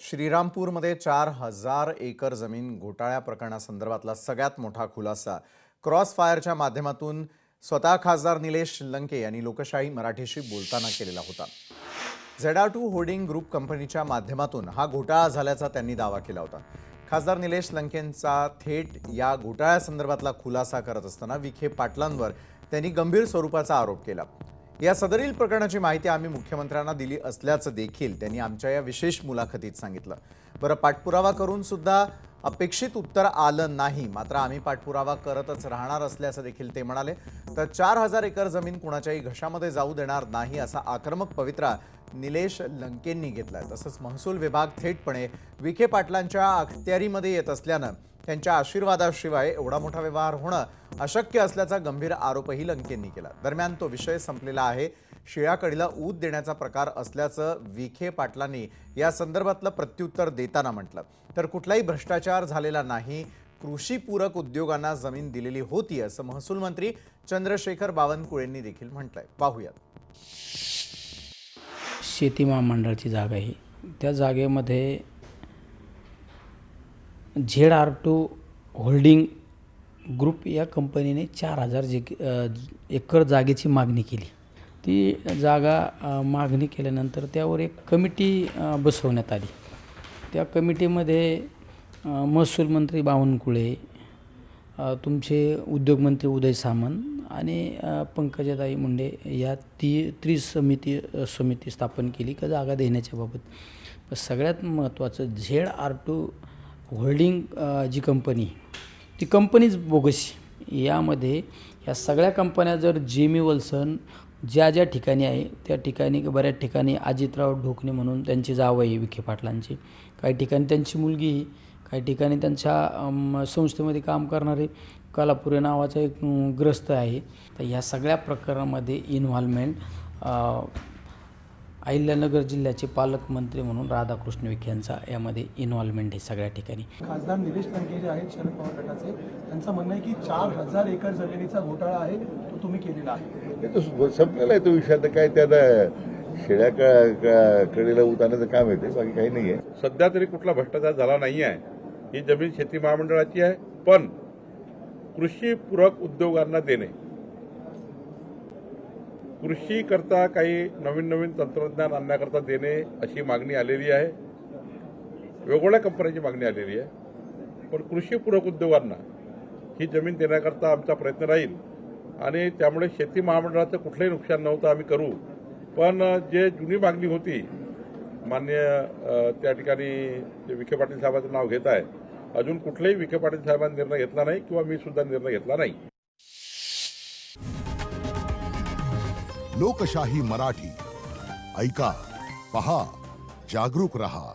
श्रीरामपूरमध्ये 4,000 acre जमीन घोटाळ्या प्रकरणासंदर्भातला सगळ्यात मोठा खुलासा क्रॉस फायरच्या माध्यमातून स्वतः खासदार निलेश लंके यांनी लोकशाही मराठीशी बोलताना केलेला होता। ZR2 होर्डिंग ग्रुप कंपनीच्या माध्यमातून हा घोटाळा झाल्याचा त्यांनी दावा केला होता। खासदार निलेश लंकेंचा थेट या घोटाळ्यासंदर्भातला खुलासा करत असताना विखे पाटलांवर त्यांनी गंभीर स्वरूपाचा आरोप केला। या सदरील प्रकरणाची माहिती आम्ही मुख्यमंत्र्यांना दिली असल्याचं देखील त्यांनी आमच्या या विशेष मुलाखतीत सांगितलं। बरं, पाठपुरावा करून सुद्धा अपेक्षित उत्तर आलं नाही, मात्र आम्ही पाठपुरावा करतच राहणार असल्याचं देखील ते म्हणाले। तर 4,000 एकर जमीन कुणाच्याही घशामध्ये जाऊ देणार नाही असा आक्रमक पवित्रा निलेश लंकेंनी घेतलाय। तसंच महसूल विभाग थेटपणे विखे पाटलांच्या अखत्यारीमध्ये येत असल्यानं त्यांच्या आशीर्वादाशिवाय एवढा मोठा व्यवहार होणं अशक्य असल्याचा गंभीर आरोपही लंकेंनी केला। दरम्यान तो विषय संपलेला आहे, शिळ्याकडीला ऊत देण्याचा प्रकार असल्याचं विखे पाटलांनी या संदर्भातलं प्रत्युत्तर देताना म्हटलं। तर कुठलाही भ्रष्टाचार झालेला नाही, कृषीपूरक उद्योगांना जमीन दिलेली होती असं महसूल मंत्री चंद्रशेखर बावनकुळेंनी देखील म्हटलंय। पाहूयात। शेती महामंडळाची जागा आहे, त्या जागेमध्ये ZR2 होल्डिंग ग्रुप या कंपनीने 4,000 एकर जागेची मागणी केली। ती जागा मागणी केल्यानंतर त्यावर एक कमिटी बसवण्यात आली। त्या कमिटीमध्ये महसूल मंत्री बावनकुळे, तुमचे उद्योगमंत्री उदय सामंत आणि पंकजाताई मुंडे या समिती स्थापन केली का जागा देण्याच्या बाबत। पण सगळ्यात महत्त्वाचं ZR2 होल्डिंग जी कंपनी, ती कंपनीच बोगस। यामध्ये या सगळ्या कंपन्या जर जेमी वल्सन ज्या ठिकाणी आहे त्या ठिकाणी बऱ्याच ठिकाणी अजितराव ढोकणे म्हणून त्यांची जाव आहे विखे पाटलांची, काही ठिकाणी त्यांची मुलगी, काही ठिकाणी त्यांच्या संस्थेमध्ये काम करणारे कलापुरे नावाचा एक ग्रस्त आहे। तर ह्या सगळ्या प्रकरणामध्ये इन्व्हॉल्वमेंट अहिल्यानगर जिल्ह्याचे पालकमंत्री म्हणून राधाकृष्ण विखे यांचा यामध्ये इन्व्हॉल्वमेंट आहे सगळ्या ठिकाणी। खासदार निलेश लंके जे आहेत शरद पवार गटाचे, त्यांचं म्हणणं आहे की 4,000 एकर जमिनीचा घोटाळा आहे, तो तुम्ही केलेला आहे। तो संपलेला आहे तो विषय। तर काय त्याला शेळ्या कडेला उतारण्याचं काम येते, बाकी काही नाही आहे। सध्या तरी कुठला भ्रष्टाचार झाला नाही आहे। ही जमीन शेती महामंडळाची आहे, पण कृषीपूरक उद्योगांना देणे, कृषी करता काही नवीन तंत्रज्ञान आणण्याकरता देणे अशी मागणी आलेली आहे। वेगवेगळ्या कंपन्यांची मागणी आलेली आहे, पण कृषीपूरक उद्योगांना ही जमीन देण्याकरता आमचा प्रयत्न राहील आणि त्यामुळे शेती महामंडळाचं कुठलंही नुकसान नव्हतं आम्ही करू। पण जे जुनी मागणी होती, मान्य त्या ठिकाणी जे विखे पाटील साहेबांचं नाव घेत आहे, अजून कुठल्याही विखे पाटील साहेबांनी निर्णय घेतला नाही किंवा मी सुद्धा निर्णय घेतला नाही। लोकशाही मराठी ऐका, पहा, जागरूक रहा।